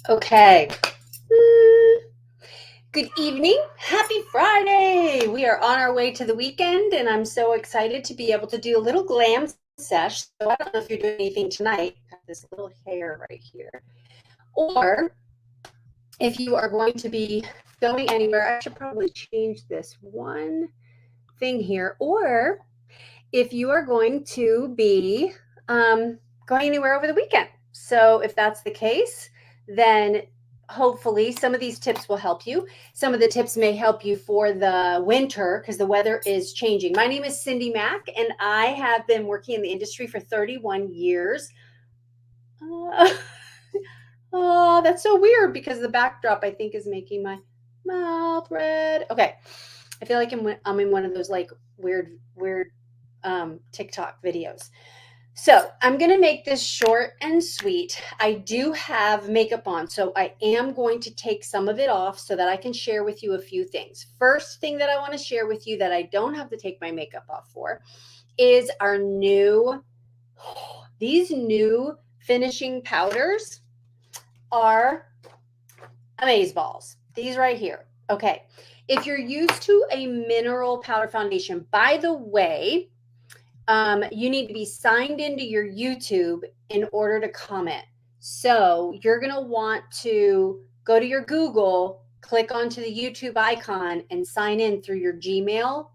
Okay. Mm, Good evening. Happy Friday. We are on our way to the weekend, and I'm so excited to be able to do a little glam sesh. So I don't know if you're doing anything tonight. Got this little hair right here. Or if you are going to be going anywhere, I should probably change this one thing here. Or if you are going to be going anywhere over the weekend. So if that's the case, then hopefully some of these tips will help you. Some of the tips may help you for the winter because the weather is changing. My name is Cindy Mack, and I have been working in the industry for 31 years. Uh, oh, that's so weird because the backdrop, I think, is making my mouth red. Okay. I feel like I'm in one of those like weird TikTok videos. So I'm going to make this short and sweet. I do have makeup on, so I am going to take some of it off so that I can share with you a few things. First thing that I want to share with you that I don't have to take my makeup off for is these new finishing powders are amazeballs. These right here. Okay. If you're used to a mineral powder foundation, by the way, you need to be signed into your YouTube in order to comment. So you're going to want to go to your Google, click onto the YouTube icon, and sign in through your Gmail.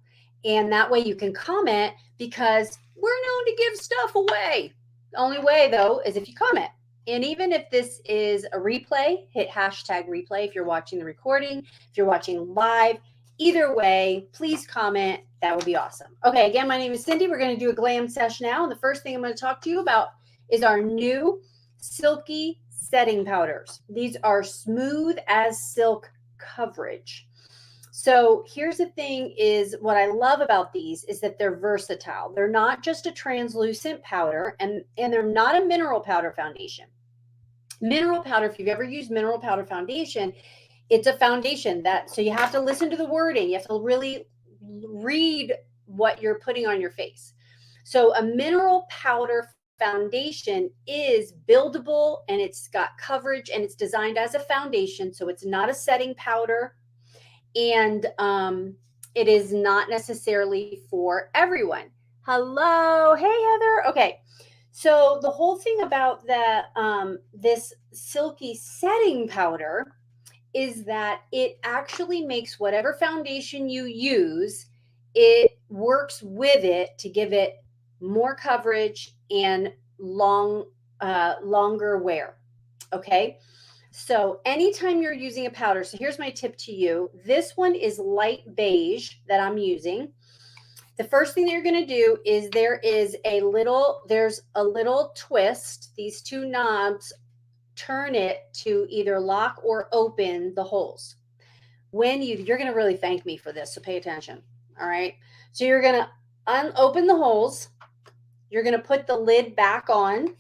And that way you can comment because we're known to give stuff away. The only way, though, is if you comment. And even if this is a replay, hit hashtag replay if you're watching the recording, if you're watching live. Either way, please comment. That would be awesome. Okay, again, my name is Cindy. We're going to do a glam sesh now. And the first thing I'm going to talk to you about is our new silky setting powders. These are smooth as silk coverage. So here's the thing is what I love about these is that they're versatile. They're not just a translucent powder and they're not a mineral powder foundation. Mineral powder, if you've ever used mineral powder foundation, it's a foundation so you have to listen to the wording. You have to really read what you're putting on your face. So a mineral powder foundation is buildable and it's got coverage and it's designed as a foundation. So it's not a setting powder and it is not necessarily for everyone. Hello. Hey, Heather. Okay. So the whole thing about this silky setting powder is that it actually makes whatever foundation you use, it works with it to give it more coverage and longer wear. Okay. So anytime you're using a powder, so here's my tip to you. This one is light beige that I'm using. The first thing that you're going to do is there's a little twist. These two knobs turn it to either lock or open the holes. You're going to really thank me for this, so pay attention. All right. So you're going to open the holes. You're going to put the lid back on.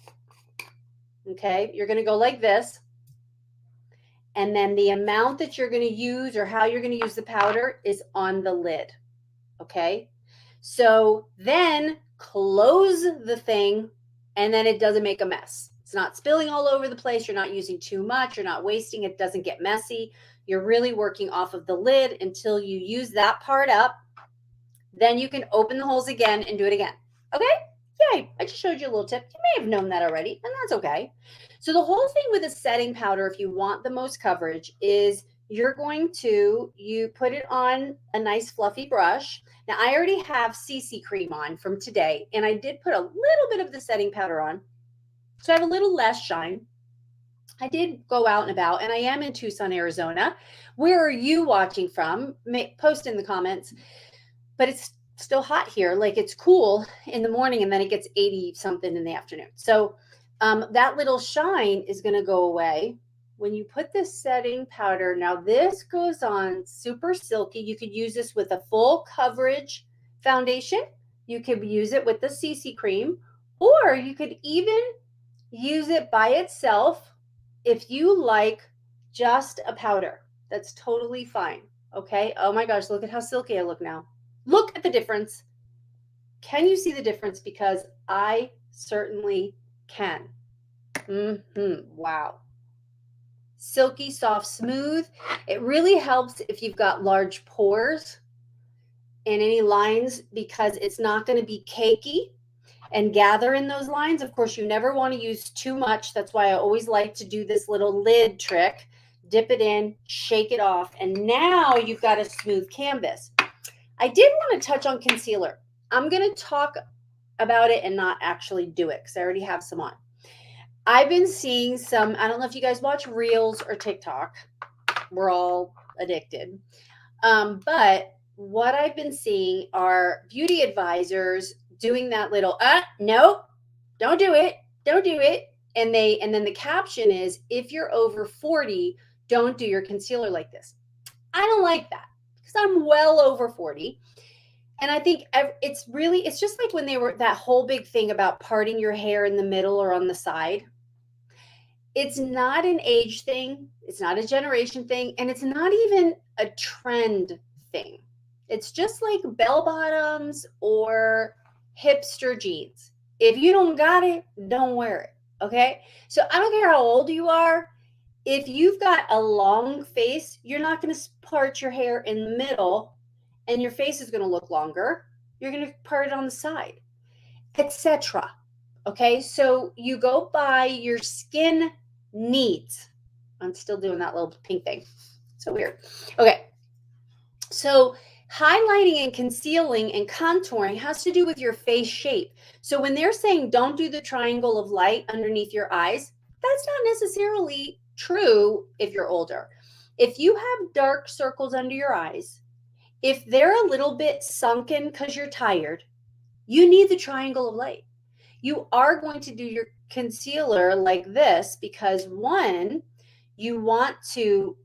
Okay. You're going to go like this. And then the amount that you're going to use or how you're going to use the powder is on the lid. Okay. So then close the thing and then it doesn't make a mess. It's not spilling all over the place. You're not using too much. You're not wasting. It doesn't get messy. You're really working off of the lid until you use that part up. Then you can open the holes again and do it again. Okay? Yay. I just showed you a little tip. You may have known that already, and that's okay. So the whole thing with a setting powder, if you want the most coverage, is you put it on a nice fluffy brush. Now I already have CC cream on from today, and I did put a little bit of the setting powder on. So I have a little less shine. I did go out and about, and I am in Tucson, Arizona. Where are you watching from? Post in the comments. But it's still hot here. Like it's cool in the morning, and then it gets 80 something in the afternoon. So that little shine is going to go away when you put this setting powder. Now this goes on super silky. You could use this with a full coverage foundation. You could use it with the CC cream, or you could even use it by itself if you like just a powder. That's totally fine. Okay. Oh my gosh, look at how silky I look now. Look at the difference. Can you see the difference? Because I certainly can. Wow. silky, soft, smooth. It really helps if you've got large pores and any lines because it's not going to be cakey and gather in those lines. Of course, you never want to use too much. That's why I always like to do this little lid trick. Dip it in, shake it off, and now you've got a smooth canvas. I did want to touch on concealer. I'm going to talk about it and not actually do it because I already have some on. I've been seeing some, I don't know if you guys watch Reels or TikTok. We're all addicted. But what I've been seeing are beauty advisors doing that little, no, don't do it. Don't do it. And then the caption is, if you're over 40, don't do your concealer like this. I don't like that because I'm well over 40. And I think it's just like when they were that whole big thing about parting your hair in the middle or on the side. It's not an age thing. It's not a generation thing. And it's not even a trend thing. It's just like bell bottoms or hipster jeans. If you don't got it, don't wear it. Okay. So I don't care how old you are. If you've got a long face, you're not going to part your hair in the middle and your face is going to look longer. You're going to part it on the side, etc. Okay. So you go by your skin needs. I'm still doing that little pink thing. So weird. Okay. So highlighting and concealing and contouring has to do with your face shape. So when they're saying don't do the triangle of light underneath your eyes, that's not necessarily true if you're older. If you have dark circles under your eyes, if they're a little bit sunken because you're tired, you need the triangle of light. You are going to do your concealer like this because one, you want to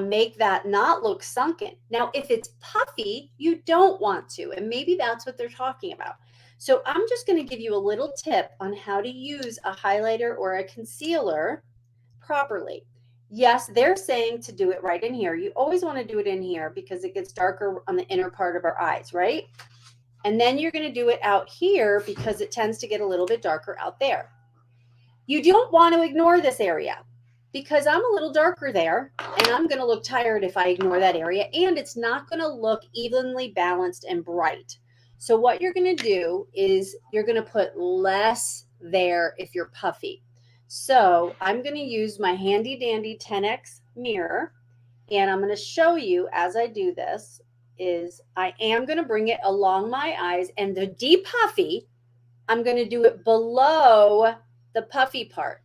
make that not look sunken. Now, if it's puffy, you don't want to, and maybe that's what they're talking about. So I'm just going to give you a little tip on how to use a highlighter or a concealer properly. Yes, they're saying to do it right in here. You always want to do it in here because it gets darker on the inner part of our eyes, right? And then you're going to do it out here because it tends to get a little bit darker out there. You don't want to ignore this area because I'm a little darker there and I'm going to look tired if I ignore that area, and it's not going to look evenly balanced and bright. So what you're going to do is you're going to put less there if you're puffy. So I'm going to use my handy dandy 10X mirror, and I'm going to show you as I do this is I am going to bring it along my eyes, and the deep puffy, I'm going to do it below the puffy part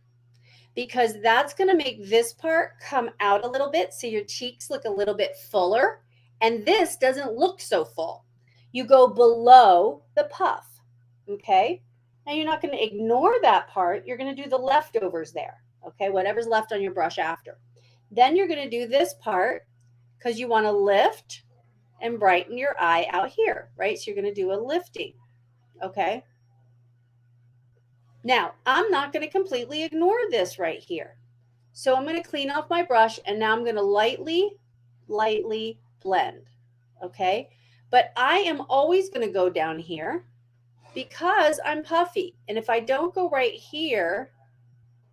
because that's going to make this part come out a little bit so your cheeks look a little bit fuller, and this doesn't look so full. You go below the puff, okay? Now you're not going to ignore that part. You're going to do the leftovers there, okay? Whatever's left on your brush after. Then you're going to do this part because you want to lift and brighten your eye out here, right? So you're going to do a lifting, okay? Now, I'm not going to completely ignore this right here. So I'm going to clean off my brush, and now I'm going to lightly blend, okay? But I am always going to go down here because I'm puffy. And if I don't go right here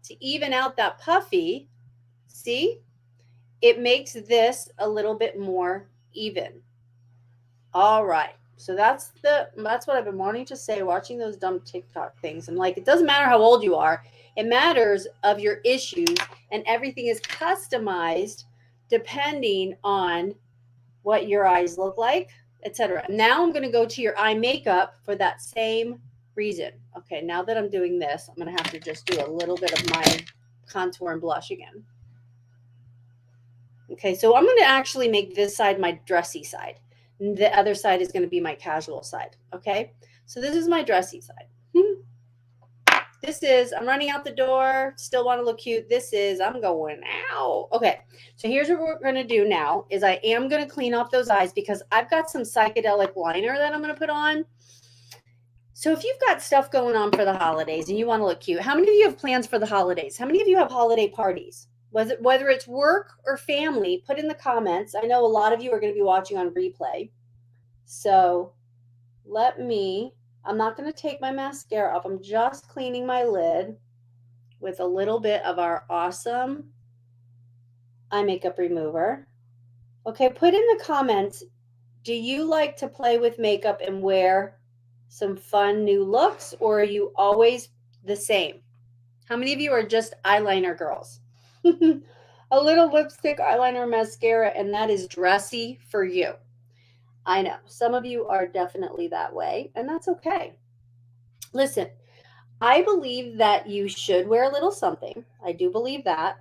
to even out that puffy, see, it makes this a little bit more even. All right. So that's what I've been wanting to say, watching those dumb TikTok things. I'm like, it doesn't matter how old you are. It matters of your issues, and everything is customized depending on what your eyes look like, etc. Now I'm going to go to your eye makeup for that same reason. Okay, now that I'm doing this, I'm going to have to just do a little bit of my contour and blush again. Okay, so I'm going to actually make this side my dressy side. The other side is going to be my casual side. Okay, so this is my dressy side. This is, I'm running out the door, still want to look cute. This is, I'm going out. Okay, so here's what we're going to do now is I am going to clean off those eyes because I've got some psychedelic liner that I'm going to put on. So if you've got stuff going on for the holidays and you want to look cute, how many of you have plans for the holidays? How many of you have holiday parties? Whether it's work or family, put in the comments. I know a lot of you are going to be watching on replay. So I'm not going to take my mascara off. I'm just cleaning my lid with a little bit of our awesome eye makeup remover. Okay, put in the comments, do you like to play with makeup and wear some fun new looks, or are you always the same? How many of you are just eyeliner girls? A little lipstick, eyeliner, mascara, and that is dressy for you. I know some of you are definitely that way, and that's okay. Listen, I believe that you should wear a little something. I do believe that.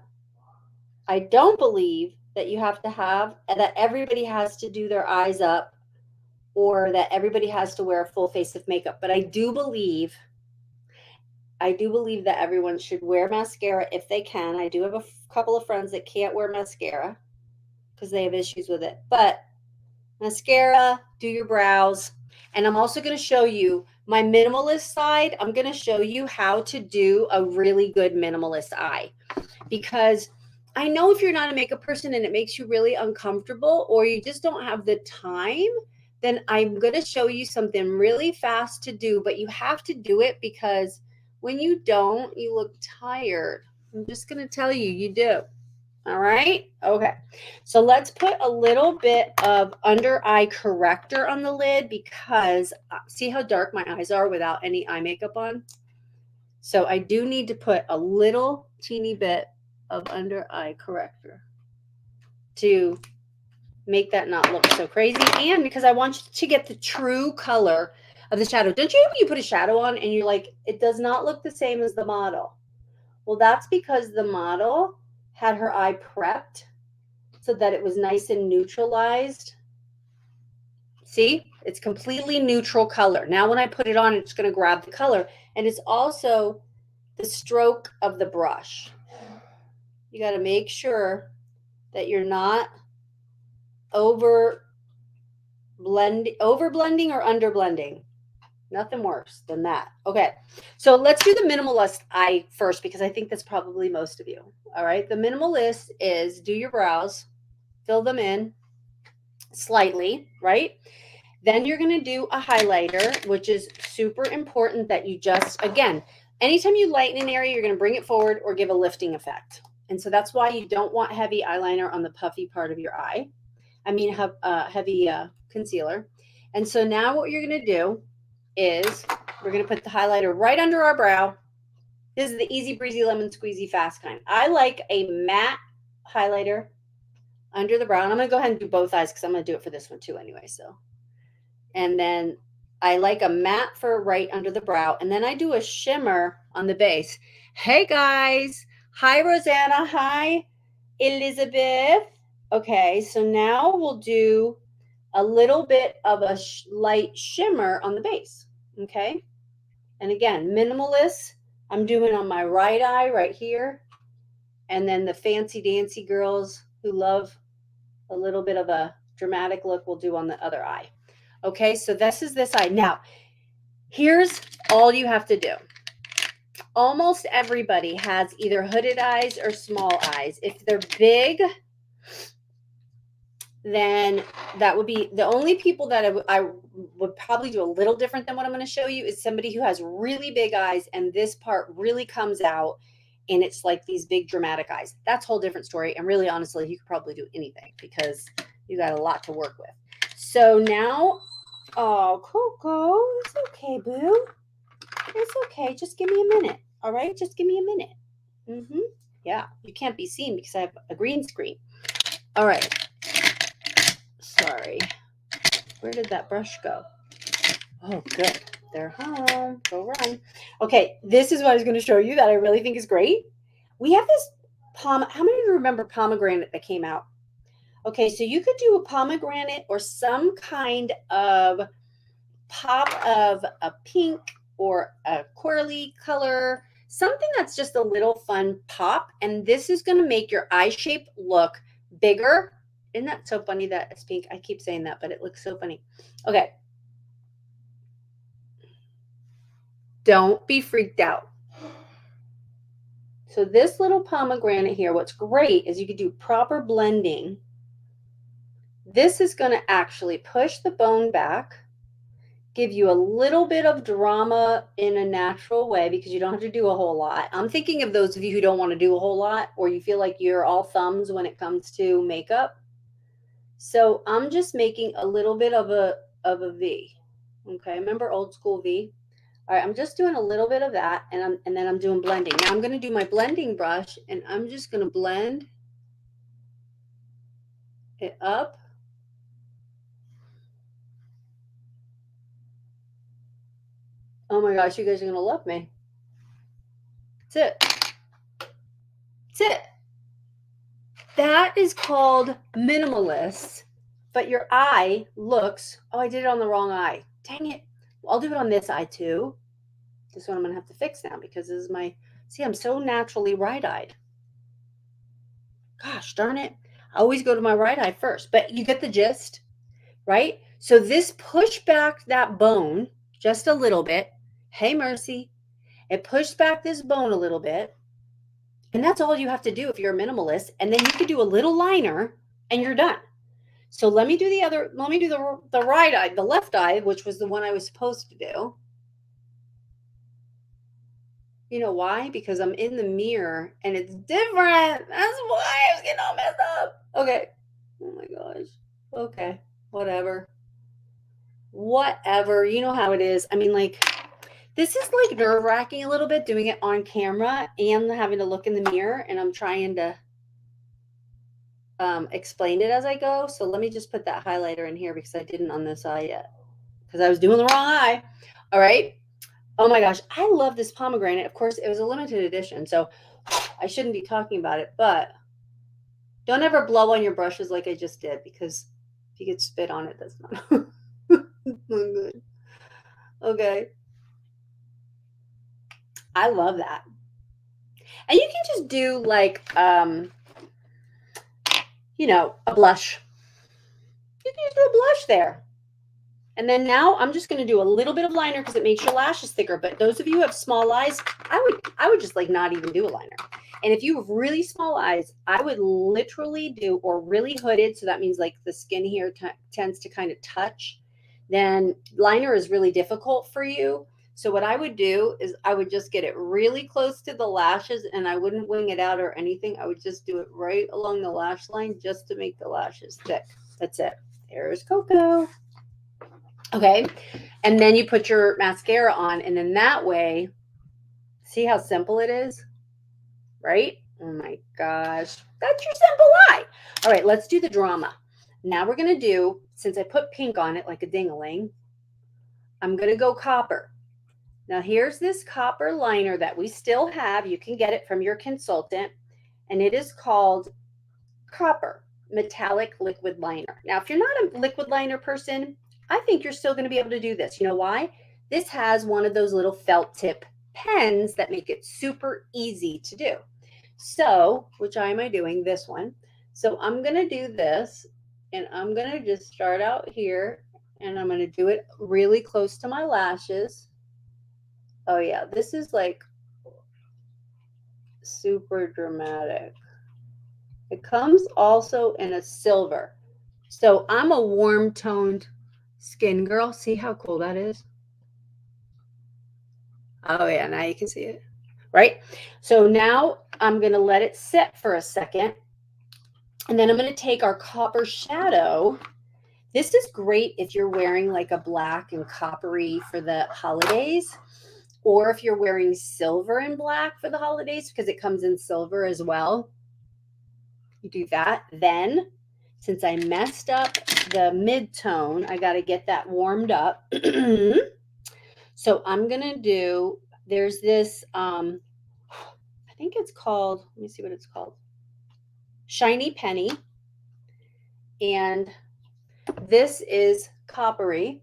I don't believe that you have to have, that everybody has to do their eyes up or that everybody has to wear a full face of makeup. But I do believe that everyone should wear mascara if they can. I do have a couple of friends that can't wear mascara because they have issues with it. But mascara, do your brows. And I'm also going to show you my minimalist side. I'm going to show you how to do a really good minimalist eye, because I know if you're not a makeup person and it makes you really uncomfortable or you just don't have the time, then I'm going to show you something really fast to do, but you have to do it because when you don't, you look tired. I'm just going to tell you, you do. All right. Okay. So let's put a little bit of under eye corrector on the lid because see how dark my eyes are without any eye makeup on? So I do need to put a little teeny bit of under eye corrector to make that not look so crazy, and because I want you to get the true color of the shadow. Don't you put a shadow on and you're like, it does not look the same as the model? Well, that's because the model had her eye prepped so that it was nice and neutralized. See, it's completely neutral color. Now when I put it on, it's going to grab the color, and it's also the stroke of the brush. You got to make sure that you're not over blending or under blending. Nothing worse than that. Okay, so let's do the minimalist eye first because I think that's probably most of you. All right, the minimalist is do your brows, fill them in slightly, right? Then you're going to do a highlighter, which is super important that you just, again, anytime you lighten an area, you're going to bring it forward or give a lifting effect. And so that's why you don't want heavy eyeliner on the puffy part of your eye. I mean, heavy concealer. And so now what you're going to do is we're going to put the highlighter right under our brow. This is the easy breezy lemon squeezy fast kind. I like a matte highlighter under the brow. And I'm going to go ahead and do both eyes because I'm going to do it for this one too anyway. So, and then I like a matte for right under the brow. And then I do a shimmer on the base. Hey guys. Hi, Rosanna. Hi, Elizabeth. Okay, so now we'll do a little bit of a light shimmer on the base. Okay. And again, minimalist, I'm doing on my right eye right here. And then the fancy dancy girls who love a little bit of a dramatic look will do on the other eye. Okay, so this is this eye. Now, here's all you have to do. Almost everybody has either hooded eyes or small eyes. If they're big, then that would be the only people that I would probably do a little different than what I'm going to show you is somebody who has really big eyes and this part really comes out and it's like these big dramatic eyes. That's a whole different story. And really, honestly, you could probably do anything because you got a lot to work with. So now, oh, Coco, it's okay, boo. It's okay. Just give me a minute. All right. Just give me a minute. Yeah. You can't be seen because I have a green screen. All right. Sorry. Where did that brush go? Oh, good. They're home. Go run. Okay. This is what I was going to show you that I really think is great. We have this how many of you remember pomegranate that came out? Okay. So you could do a pomegranate or some kind of pop of a pink or a corally color, something that's just a little fun pop. And this is going to make your eye shape look bigger. Isn't that so funny that it's pink? I keep saying that, but it looks so funny. Okay. Don't be freaked out. So this little pomegranate here, what's great is you could do proper blending. This is going to actually push the bone back give you a little bit of drama in a natural way because you don't have to do a whole lot. I'm thinking of those of you who don't want to do a whole lot or you feel like you're all thumbs when it comes to makeup. So I'm just making a little bit of a V. Okay, remember old school V? All right, I'm just doing a little bit of that and then I'm doing blending. Now I'm going to do my blending brush and I'm just going to blend it up. Oh my gosh, you guys are going to love me. That's it. That's it. That is called minimalist, but your eye looks, oh, I did it on the wrong eye. Dang it. Well, I'll do it on this eye too. This one I'm going to have to fix now because this is my, see, I'm so naturally right-eyed. Gosh darn it. I always go to my right eye first, but you get the gist, right? So this pushed back that bone just a little bit. Hey, Mercy. It pushed back this bone a little bit. And that's all you have to do if you're a minimalist. And then you could do a little liner and you're done. So let me do the right eye, the left eye, which was the one I was supposed to do. You know why? Because I'm in the mirror and it's different. That's why I was getting all messed up. Okay. Oh my gosh. Okay. Whatever. Whatever. You know how it is. I mean, like, this is like nerve wracking a little bit doing it on camera and having to look in the mirror. And I'm trying to explain it as I go. So let me just put that highlighter in here because I didn't on this eye yet because I was doing the wrong eye. All right. Oh my gosh, I love this pomegranate. Of course, it was a limited edition, so I shouldn't be talking about it, but don't ever blow on your brushes like I just did because if you get spit on it, that's not, not good. Okay. I love that. And you can just do like, you know, a blush. You can just do a blush there. And then now I'm just going to do a little bit of liner because it makes your lashes thicker. But those of you who have small eyes, I would just like not even do a liner. And if you have really small eyes, I would literally do, or really hooded, so that means like the skin here tends to kind of touch, then liner is really difficult for you. So what I would do is I would just get it really close to the lashes and I wouldn't wing it out or anything. I would just do it right along the lash line just to make the lashes thick. That's it. There's Coco. Okay. And then you put your mascara on and then that way, see how simple it is, right? Oh my gosh. That's your simple eye. All right, let's do the drama. Now we're going to do, since I put pink on it like a ding-a-ling, I'm going to go copper. Now here's this copper liner that we still have. You can get it from your consultant and it is called Copper Metallic Liquid Liner. Now, if you're not a liquid liner person, I think you're still going to be able to do this. You know why? This has one of those little felt tip pens that make it super easy to do. So, which eye am I doing? This one. So I'm going to do this and I'm going to just start out here and I'm going to do it really close to my lashes. Oh yeah, this is like super dramatic. It comes also in a silver. So I'm a warm toned skin girl. See how cool that is? Oh yeah, now you can see it, right? So now I'm going to let it sit for a second. And then I'm going to take our copper shadow. This is great if you're wearing like a black and coppery for the holidays, or if you're wearing silver and black for the holidays because it comes in silver as well. You do that. Then, since I messed up the mid-tone, I got to get that warmed up. So I'm going to do, there's this, I think it's called, let me see what it's called. Shiny Penny. And this is coppery.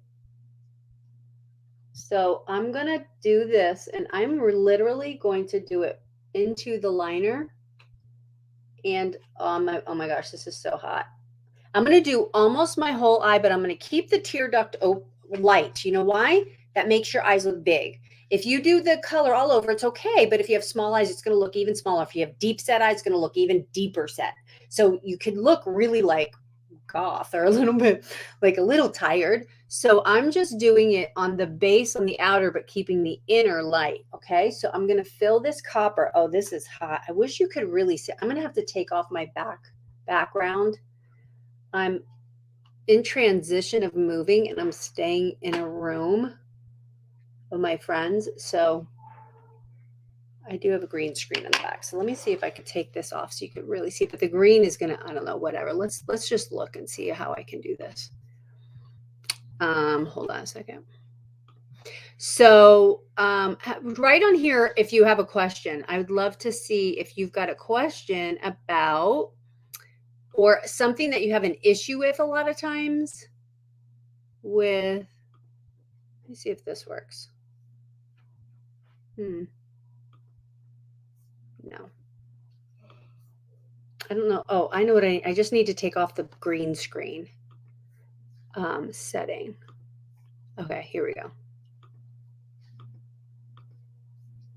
So I'm going to do this and I'm literally going to do it into the liner. And oh my gosh, this is so hot. I'm going to do almost my whole eye, but I'm going to keep the tear duct light. You know why? That makes your eyes look big. If you do the color all over, it's okay. But if you have small eyes, it's going to look even smaller. If you have deep set eyes, it's going to look even deeper set. So you could look really like goth or a little bit like a little tired. So I'm just doing it on the base on the outer, but keeping the inner light. Okay. So I'm going to fill this copper. Oh, this is hot. I wish you could really see. I'm going to have to take off my background. I'm in transition of moving and I'm staying in a room with my friends. So I do have a green screen in the back. So let me see if I could take this off so you can really see. But the green is gonna, I don't know, whatever. Let's just look and see how I can do this. Hold on a second. So right on here, if you have a question, I would love to see if you've got a question about or something that you have an issue with a lot of times with, let me see if this works. No. I don't know. Oh, I know what I just need to take off the green screen setting. Okay, here we go.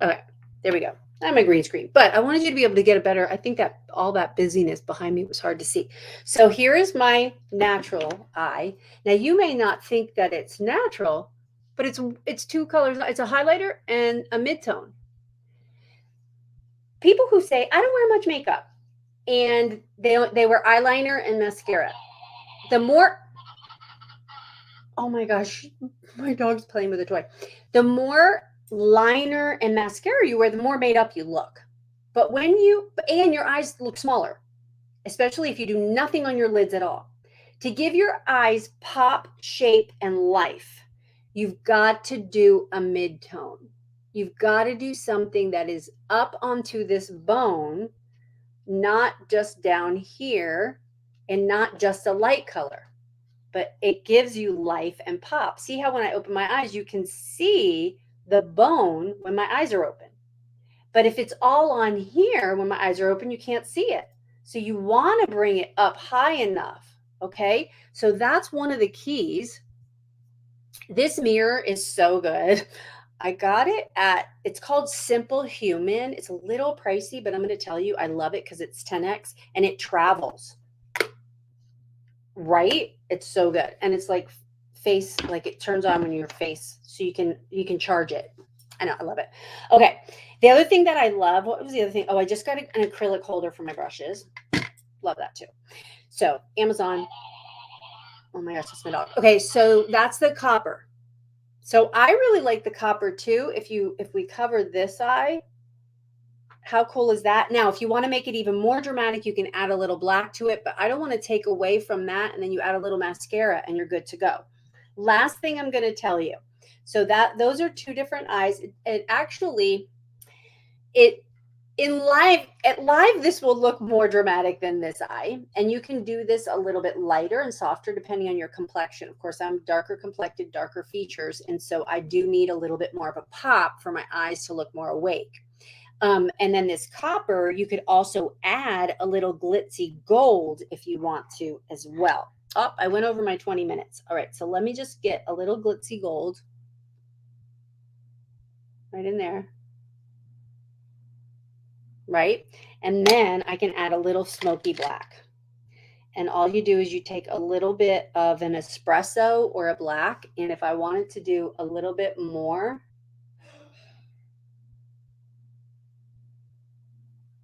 Okay, there we go. I'm a green screen, but I wanted you to be able to get a better, I think that all that busyness behind me was hard to see. So here is my natural eye. Now you may not think that it's natural, but it's two colors. It's a highlighter and a midtone. People who say, I don't wear much makeup and they wear eyeliner and mascara. The more, oh my gosh, my dog's playing with a toy. The more liner and mascara you wear, the more made up you look. But and your eyes look smaller, especially if you do nothing on your lids at all. To give your eyes pop, shape, and life, you've got to do a mid-tone. You've got to do something that is up onto this bone, not just down here, and not just a light color, but it gives you life and pop. See how when I open my eyes, you can see the bone when my eyes are open. But if it's all on here when my eyes are open, you can't see it. So you want to bring it up high enough. Okay. So that's one of the keys. This mirror is so good. I got it it's called Simple Human. It's a little pricey, but I'm going to tell you, I love it because it's 10x and it travels. Right? It's so good. And it's like like it turns on when your face, so you can charge it. I know, I love it. Okay. The other thing that I love, what was the other thing? Oh, I just got an acrylic holder for my brushes. Love that too. So Amazon. Oh my gosh, that's my dog. Okay, so that's the copper. So I really like the copper too. If we cover this eye, how cool is that? Now, if you want to make it even more dramatic, you can add a little black to it, but I don't want to take away from that. And then you add a little mascara and you're good to go. Last thing I'm going to tell you. So those are two different eyes. It actually, at live, this will look more dramatic than this eye. And you can do this a little bit lighter and softer depending on your complexion. Of course, I'm darker complected, darker features. And so I do need a little bit more of a pop for my eyes to look more awake. And then this copper, you could also add a little glitzy gold if you want to as well. Oh, I went over my 20 minutes. All right, so let me just get a little glitzy gold right in there. Right? And then I can add a little smoky black. And all you do is you take a little bit of an espresso or a black. And if I wanted to do a little bit more,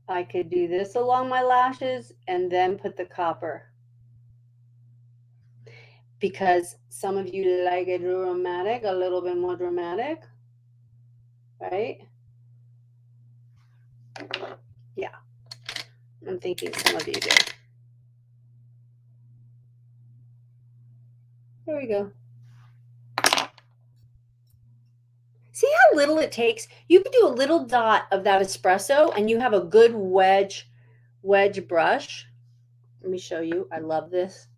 I could do this along my lashes and then put the copper. Because some of you like it dramatic, a little bit more dramatic, right? Yeah, I'm thinking some of you do. There we go. See how little it takes? You can do a little dot of that espresso and you have a good wedge brush. Let me show you. I love this.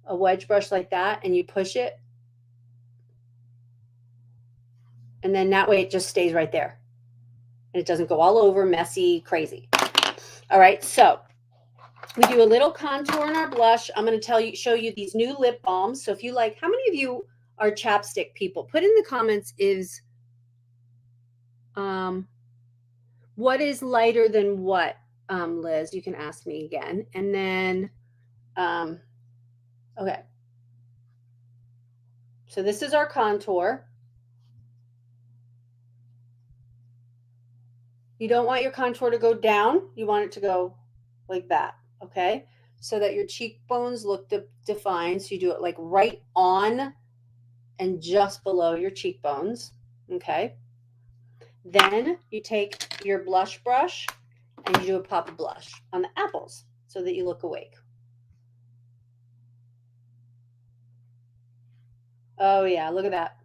A wedge brush like that, and you push it. And then that way it just stays right there. And it doesn't go all over, messy, crazy. All right, so we do a little contour in our blush. I'm going to show you these new lip balms. So if you like, how many of you are chapstick people? Put in the comments what is lighter than what, Liz? You can ask me again. And then Okay. So this is our contour. You don't want your contour to go down. You want it to go like that, okay? So that your cheekbones look defined. So you do it like right on and just below your cheekbones, okay? Then you take your blush brush and you do a pop of blush on the apples so that you look awake. Oh yeah, look at that.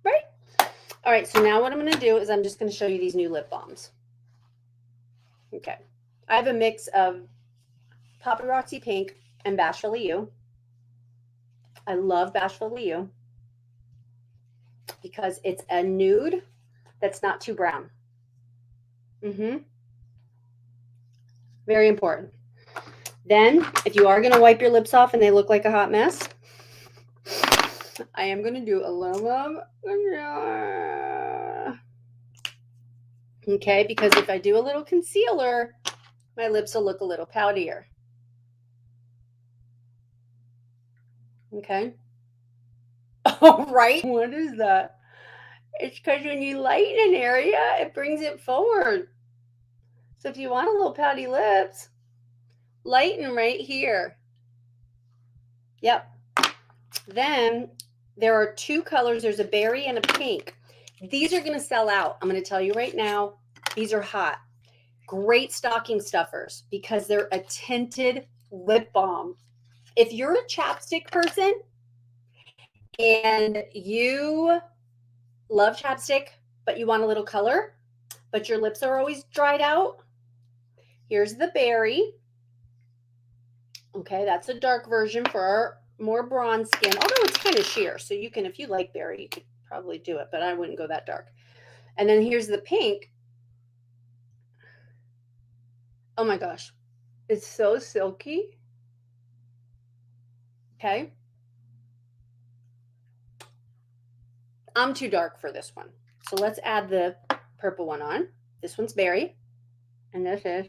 Right? All right, so now what I'm going to do is I'm just going to show you these new lip balms. Okay. I have a mix of Paparazzi Pink and Bashfully You. I love Bashfully You because it's a nude that's not too brown. Mm-hmm. Very important. Then, if you are going to wipe your lips off and they look like a hot mess, I am going to do a little of concealer. Okay, because if I do a little concealer, my lips will look a little poutier. Okay. Oh, right. What is that? It's because when you lighten an area, it brings it forward. So if you want a little pouty lips, lighten right here. Yep. Then there are two colors. There's a berry and a pink. These are going to sell out. I'm going to tell you right now, these are hot. Great stocking stuffers because they're a tinted lip balm. If you're a chapstick person and you love chapstick, but you want a little color, but your lips are always dried out, here's the berry. Okay, that's a dark version for our more bronze skin, although it's kind of sheer. So you can, if you like berry, you could probably do it, but I wouldn't go that dark. And then here's the pink. Oh my gosh, it's so silky. Okay. I'm too dark for this one. So let's add the purple one on. This one's berry. And this is,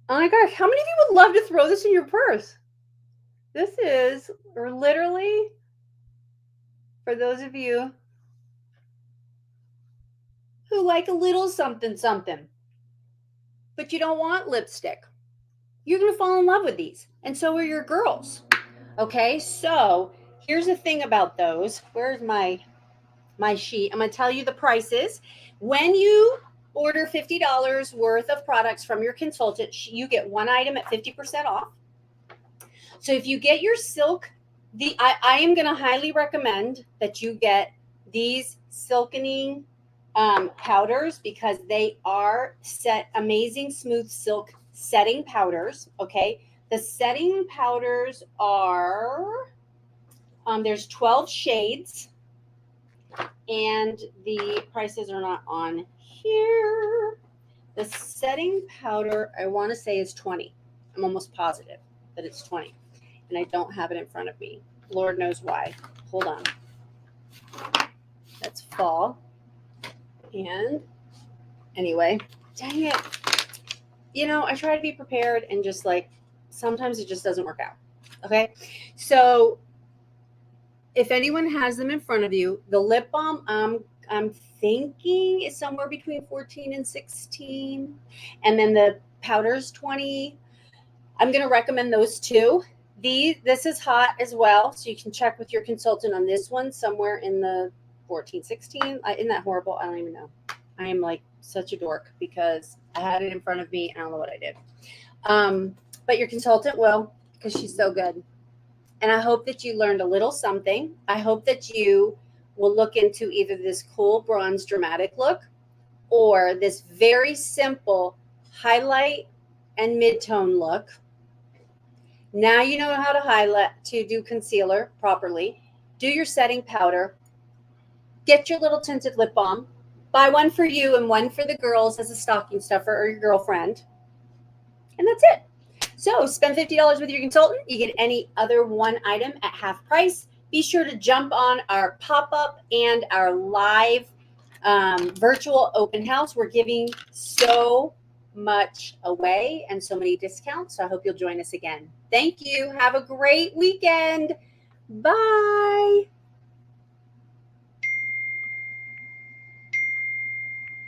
oh my gosh, how many of you would love to throw this in your purse? This is literally, for those of you who like a little something something, but you don't want lipstick, you're going to fall in love with these. And so are your girls. Okay, so here's the thing about those. Where's my sheet? I'm going to tell you the prices. When you order $50 worth of products from your consultant, you get one item at 50% off. So if you get your silk, I am going to highly recommend that you get these silkening powders because they are amazing smooth silk setting powders. Okay, the setting powders are there's 12 shades, and the prices are not on here. The setting powder I want to say is 20. I'm almost positive that it's 20. And I don't have it in front of me. Lord knows why. Hold on. That's fall. And anyway, dang it. You know, I try to be prepared and just like sometimes it just doesn't work out. Okay. So if anyone has them in front of you, the lip balm, I'm thinking is somewhere between 14 and 16. And then the powder's 20. I'm going to recommend those two. This is hot as well, so you can check with your consultant on this one, somewhere in the 14, 16. Isn't that horrible? I don't even know. I am like such a dork because I had it in front of me and I don't know what I did. But your consultant will, because she's so good. And I hope that you learned a little something. I hope that you will look into either this cool bronze dramatic look or this very simple highlight and mid-tone look. Now you know how to highlight, to do concealer properly. Do your setting powder. Get your little tinted lip balm. Buy one for you and one for the girls as a stocking stuffer or your girlfriend. And that's it. So spend $50 with your consultant. You get any other one item at half price. Be sure to jump on our pop-up and our live virtual open house. We're giving so much away and so many discounts. So I hope you'll join us again. Thank you. Have a great weekend. Bye.